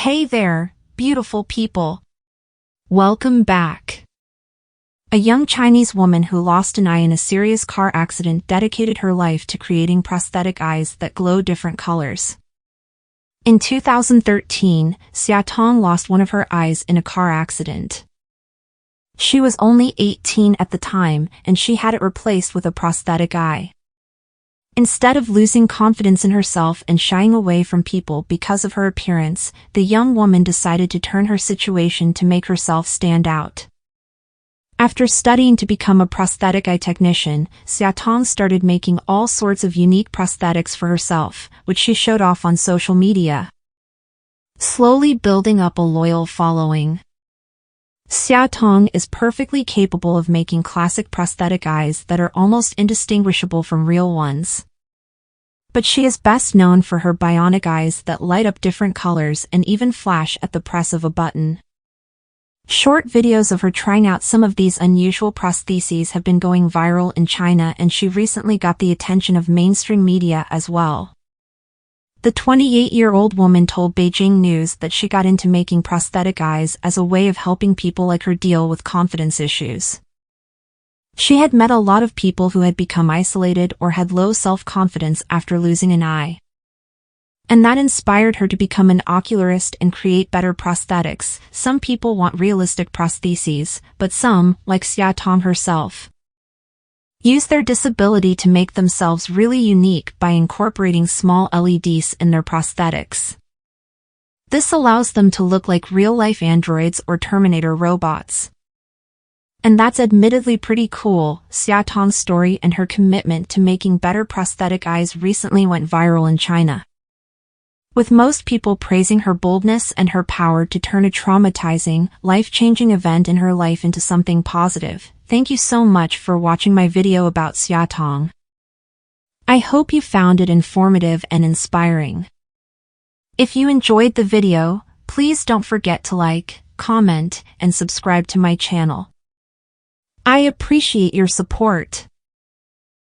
Hey there, beautiful people. Welcome back. A young Chinese woman who lost an eye in a serious car accident dedicated her life to creating prosthetic eyes that glow different colors. In 2013, Xia Tong lost one of her eyes in a car accident. She was only 18 at the time, and she had it replaced with a prosthetic eye. Instead of losing confidence in herself and shying away from people because of her appearance, the young woman decided to turn her situation to make herself stand out. After studying to become a prosthetic eye technician, Xia Tong started making all sorts of unique prosthetics for herself, which she showed off on social media, slowly building up a loyal following. Xia Tong is perfectly capable of making classic prosthetic eyes that are almost indistinguishable from real ones. But she is best known for her bionic eyes that light up different colors and even flash at the press of a button. Short videos of her trying out some of these unusual prostheses have been going viral in China, and she recently got the attention of mainstream media as well. The 28-year-old woman told Beijing News that she got into making prosthetic eyes as a way of helping people like her deal with confidence issues. She had met a lot of people who had become isolated or had low self-confidence after losing an eye, and that inspired her to become an ocularist and create better prosthetics. Some people want realistic prostheses, but some, like Xia Tong herself, use their disability to make themselves really unique by incorporating small LEDs in their prosthetics. This allows them to look like real-life androids or Terminator robots. And that's admittedly pretty cool. Xia Tong's story and her commitment to making better prosthetic eyes recently went viral in China, with most people praising her boldness and her power to turn a traumatizing, life-changing event in her life into something positive. Thank you so much for watching my video about Xia Tong. I hope you found it informative and inspiring. If you enjoyed the video, please don't forget to like, comment, and subscribe to my channel. I appreciate your support.